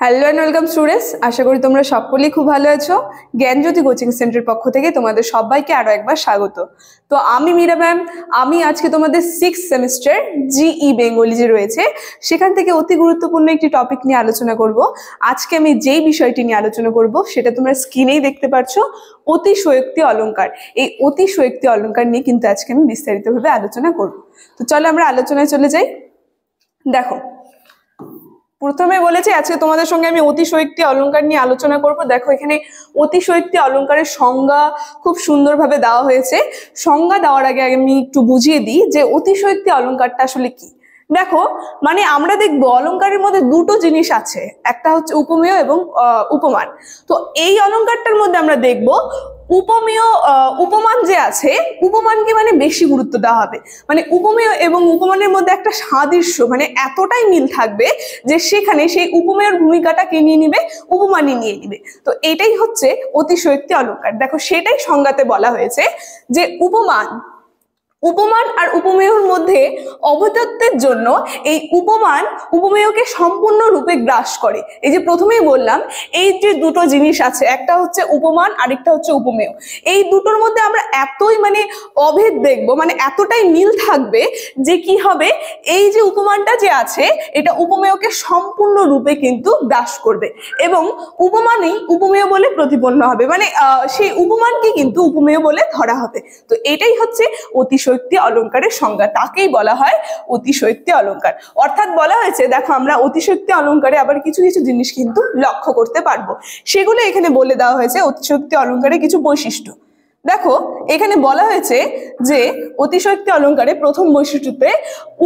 Hello and welcome students, আশা করি তোমরা সকলেই খুব ভালো আছো। জ্ঞানজ্যোতি কোচিং সেন্টারের পক্ষ থেকে তোমাদের সবাইকে আরো একবার স্বাগত। তো আমি মীরা ম্যাম, আমি আজকে তোমাদের 6th সেমিস্টার জিই বেঙ্গলি যে রয়েছে সেখান থেকে অতি গুরুত্বপূর্ণ একটি টপিক নিয়ে আলোচনা করব। আজকে আমি যেই বিষয়টি নিয়ে আলোচনা করব সেটা তোমরা স্ক্রিনেই দেখতে পাচ্ছ, অতিশয়োক্তি অলংকার। এই অতিশয়োক্তি অলংকার নিয়ে কিন্তু আজকে আমি বিস্তারিতভাবে আলোচনা করব। তো চলো আমরা আলোচনায় চলে যাই। দেখো, প্রথমে বলেছি আজকে তোমাদের সঙ্গে আমি অতিশয়োক্তি অলংকার নিয়ে আলোচনা করব। দেখো, এখানে অতিশয়োক্তি অলংকারের সংজ্ঞা খুব সুন্দরভাবে দেওয়া হয়েছে। সংজ্ঞা দেওয়ার আগে আমি একটু বুঝিয়ে দিই যে অতিশয়োক্তি অলংকারটা আসলে কি। দেখো, মানে আমরা দেখবো অলংকারের মধ্যে দুটো জিনিস আছে, একটা হচ্ছে উপমেয় এবং উপমান। তো এই অলংকারটার মধ্যে আমরা দেখবো উপমেয় উপমান যে আছে, উপমানকে মানে বেশি গুরুত্ব দেওয়া হবে। মানে উপমেয় এবং উপমানের মধ্যে একটা সাদৃশ্য, মানে এতটাই মিল থাকবে যে সেখানে সেই উপমেয়র ভূমিকাটা কে নিয়ে নিবে, উপমানই নিয়ে নিবে। তো এটাই হচ্ছে অতিশয়োক্তি অলংকার। দেখো, সেটাই সংজ্ঞাতে বলা হয়েছে যে উপমান আর উপমেয়র মধ্যে অভেদত্বের জন্য এই উপমান উপমেয়কে সম্পূর্ণরূপে গ্রাস করে। এই যে প্রথমেই বললাম, এই যে দুটো জিনিস আছে, একটা হচ্ছে উপমান আরেকটা হচ্ছে উপমেয়, এই দুটোর মধ্যে আমরা এতই মানে অভেদ দেখবো, মানে এতটাই মিল থাকবে যে কি হবে, এই যে উপমানটা যে আছে এটা উপমেয়কে সম্পূর্ণরূপে কিন্তু গ্রাস করবে এবং উপমানই উপমেয় বলে প্রতিপন্ন হবে। মানে সেই উপমানকে কিন্তু উপমেয় বলে ধরা হবে। তো এটাই হচ্ছে অতিশয়োক্তি অলংকারের সংজ্ঞা, তাকেই বলা হয় অতিশয়োক্তি অলংকার। অর্থাৎ বলা হয়েছে, দেখো আমরা অতিশয়োক্তি অলংকারে আবার কিছু কিছু জিনিস কিন্তু লক্ষ্য করতে পারবো, সেগুলো এখানে বলে দেওয়া হয়েছে। অতিশয়োক্তি অলংকারে কিছু বৈশিষ্ট্য দেখো, এখানে বলা হয়েছে যে অতিশয়োক্তি অলংকারে প্রথম বৈশিষ্ট্যতে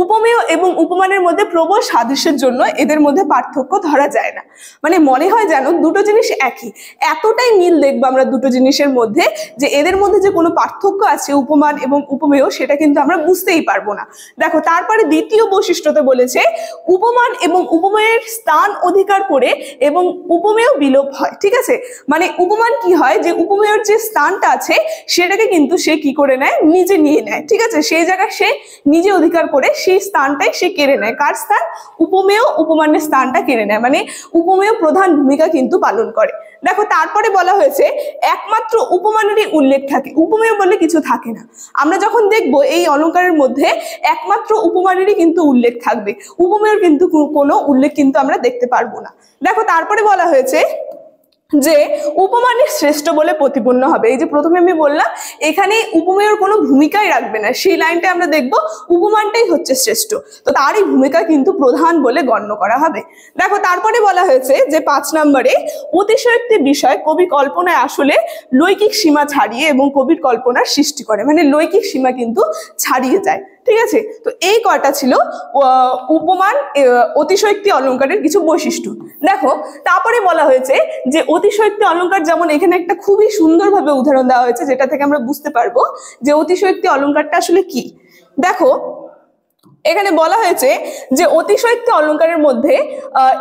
উপমেয় এবং উপমানের মধ্যে প্রবল সাদৃশ্যের জন্য এদের মধ্যে পার্থক্য ধরা যায় না। মানে মনে হয় যেন দুটো জিনিস একই, এতটাই মিল দেখবো আমরা দুটো জিনিসের মধ্যে যে এদের মধ্যে যে কোনো পার্থক্য আছে উপমান এবং উপমেয়, সেটা কিন্তু আমরা বুঝতেই পারবো না। দেখো, তারপরে দ্বিতীয় বৈশিষ্ট্যতে বলেছে উপমান এবং উপমেয়ের স্থান অধিকার করে এবং উপমেয় বিলোপ হয়। ঠিক আছে, মানে উপমান কি হয়, যে উপমেয়ের যে স্থানটা আছে সেটাকে কিন্তু সে কি করে নেয়, নিজে নিয়ে নেয়। ঠিক আছে, সেই জায়গায় সে নিজে অধিকার করে সেই স্থানটাই সে কেড়ে নেয়। কার স্থান? উপমেয় উপমানের স্থানটা কেড়ে নেয়, মানে উপমেয় প্রধান ভূমিকা কিন্তু পালন করে। দেখো, তারপরে বলা হয়েছে একমাত্র উপমানেরই উল্লেখ থাকে, উপমেয় বলে কিছু থাকে না। আমরা যখন দেখবো এই অলংকারের মধ্যে একমাত্র উপমানেরই কিন্তু উল্লেখ থাকবে, উপমেয়ের কিন্তু কোনো উল্লেখ কিন্তু আমরা দেখতে পারবো না। দেখো, তারপরে বলা হয়েছে যে উপমানই শ্রেষ্ঠ বলে প্রতিপন্ন হবে। এই যে প্রথমে আমি বললাম এখানে উপমেয়ের কোনো ভূমিকাই রাখবে না, সেই লাইনটা আমরা দেখব উপমানটাই হচ্ছে শ্রেষ্ঠ, তো তারই ভূমিকা কিন্তু প্রধান বলে গণ্য করা হবে। দেখো, তারপরে বলা হয়েছে যে 5 নম্বরে অতিশয়োক্তি বিষয় কবি কল্পনায় আসলে লৈকিক সীমা ছাড়িয়ে এবং কবির কল্পনার সৃষ্টি করে, মানে লৈকিক সীমা কিন্তু ছাড়িয়ে যায়। ঠিক আছে, তো এই কয়টা ছিল উপমান অতিশয়োক্তি অলংকারের কিছু বৈশিষ্ট্য। দেখো, তারপরে বলা হয়েছে যে অতিশয়োক্তি অলংকার, যেমন এখানে একটা খুবই সুন্দরভাবে উদাহরণ দেওয়া হয়েছে যেটা থেকে আমরা বুঝতে পারবো যে অতিশয়োক্তি অলংকারটা আসলে কি। দেখো, এখানে বলা হয়েছে যে অতিশয়োক্তি অলংকারের মধ্যে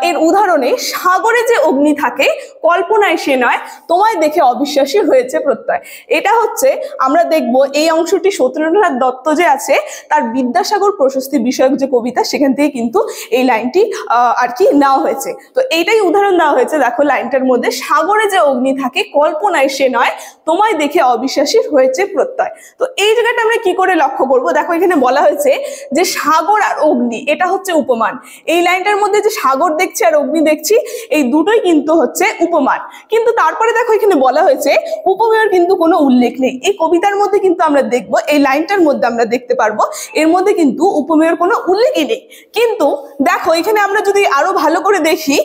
এর উদাহরণে সাগরে যে অগ্নি থাকে কল্পনায় সে নয়, তোমায় দেখে অবিশ্বাসী হয়েছে প্রত্যয়। এটা হচ্ছে আমরা দেখব এই অংশটি সত্যেন্দ্রনাথ দত্ত যে আছে তার বিদ্যাসাগর প্রশস্তি বিষয়ক যে কবিতা, সেখান থেকে কিন্তু এই লাইনটি আর কি নেওয়া হয়েছে। তো এইটাই উদাহরণ দেওয়া হয়েছে। দেখো, লাইনটার মধ্যে সাগরে যে অগ্নি থাকে কল্পনায় সে নয়, তোমায় দেখে অবিশ্বাসী হয়েছে প্রত্যয়। তো এই জায়গাটা আমরা কি করে লক্ষ্য করব? দেখো, এখানে বলা হয়েছে যে সাগর আর অগ্নি এটা হচ্ছে উপমান। এই লাইনটার মধ্যে যে সাগর দেখছি আর অগ্নি দেখছি, এই দুটোই কিন্তু হচ্ছে উপমান। কিন্তু তারপরে দেখো, এখানে বলা হয়েছে উপমেয়ের কিন্তু কোনো উল্লেখ নেই। এই কবিতার মধ্যে কিন্তু আমরা দেখব, এই লাইনটার মধ্যে আমরা দেখতে পারবো এর মধ্যে কিন্তু উপমেয়ের কোনো উল্লেখই নেই। কিন্তু দেখো, এখানে আমরা যদি আরো ভালো করে দেখি,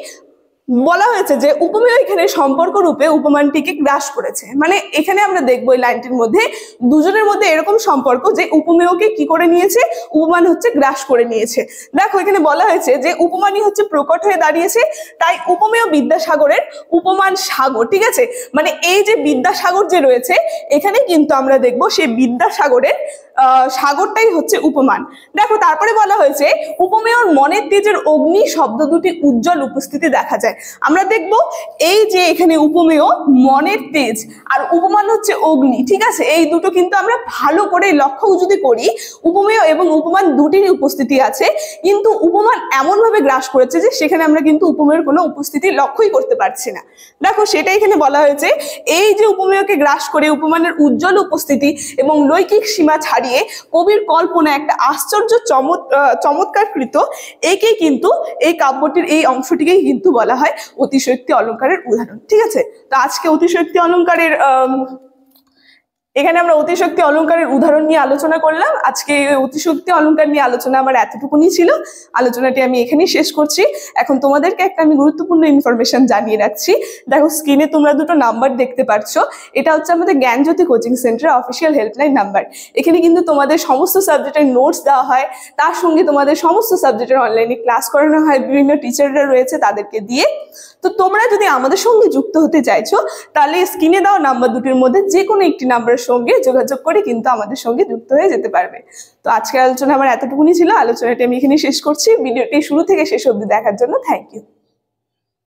বলা হয়েছে যে উপমেয় এখানে সম্পর্ক রূপে উপমানটিকে গ্রাস করেছে। মানে এখানে আমরা দেখবো এই লাইনটির মধ্যে দুজনের মধ্যে এরকম সম্পর্ক যে উপমেয়কে কি করে নিয়েছে, উপমান হচ্ছে গ্রাস করে নিয়েছে। দেখো, এখানে বলা হয়েছে যে উপমানই হচ্ছে প্রকট হয়ে দাঁড়িয়েছে, তাই উপমেয় বিদ্যাসাগরের উপমান সাগর। ঠিক আছে, মানে এই যে বিদ্যাসাগর যে রয়েছে এখানে কিন্তু আমরা দেখবো সেই বিদ্যাসাগরের সাগরটাই হচ্ছে উপমান। দেখো, তারপরে বলা হয়েছে উপমেয়র মনের তেজের অগ্নি শব্দ দুটি উজ্জ্বল উপস্থিতি দেখা যায়। আমরা দেখব এই যে এখানে উপমেয় মনের তেজ আর উপমান হচ্ছে অগ্নি, ঠিক আছে? এই দুটো কিন্তু আমরা ভালো করে লক্ষ্য যদি করি, উপমেয় এবং উপমান দুটিরই উপস্থিতি আছে, কিন্তু উপমান এমন ভাবে গ্রাস করেছে যে সেখানে আমরা কিন্তু উপমেয়ের কোনো উপস্থিতি লক্ষ্যই করতে পারছি না। দেখো সেটা এখানে বলা হয়েছে, এই যে উপমেয়কে গ্রাস করে উপমানের উজ্জ্বল উপস্থিতি এবং লৈকিক সীমা ছাড়িয়ে কবির কল্পনা একটা আশ্চর্য চমৎকারকৃত, একেই কিন্তু এই কাব্যটির এই অংশটিকেই কিন্তু বলা হয় অতিশয়োক্তি অলংকারের উদাহরণ। ঠিক আছে, তো আজকে অতিশয়োক্তি অলংকারের এখানে আমরা অতিশয়োক্তি অলংকারের উদাহরণ নিয়ে আলোচনা করলাম। আজকে অতিশয়োক্তি অলংকার নিয়ে আলোচনা আমার এতটুকুনি ছিল। আলোচনাটি আমি এখানেই শেষ করছি। এখন তোমাদেরকে একটা আমি গুরুত্বপূর্ণ ইনফরমেশন জানিয়ে রাখছি। দেখো স্ক্রিনে তোমরা দুটো নাম্বার দেখতে পাচ্ছ, এটা হচ্ছে আমাদের জ্ঞানজ্যোতি কোচিং সেন্টারের অফিসিয়াল হেল্পলাইন নাম্বার। এখানে কিন্তু তোমাদের সমস্ত সাবজেক্টের নোটস দেওয়া হয়, তার সঙ্গে তোমাদের সমস্ত সাবজেক্টের অনলাইনে ক্লাস করানো হয়, বিভিন্ন টিচাররা রয়েছে তাদেরকে দিয়ে। তো তোমরা যদি আমাদের সঙ্গে যুক্ত হতে চাইছো, তাহলে স্ক্রিনে দেওয়া নাম্বার দুটির মধ্যে যে কোনো একটি নাম্বারের সঙ্গে যোগাযোগ করে কিন্তু আমাদের সঙ্গে যুক্ত হয়ে যেতে পারবে। তো আজকের আলোচনা আমার এতটুকুনি ছিল। আলোচনাটি আমি এখানে শেষ করছি। ভিডিওটি শুরু থেকে শেষ অবধি দেখার জন্য থ্যাংক ইউ।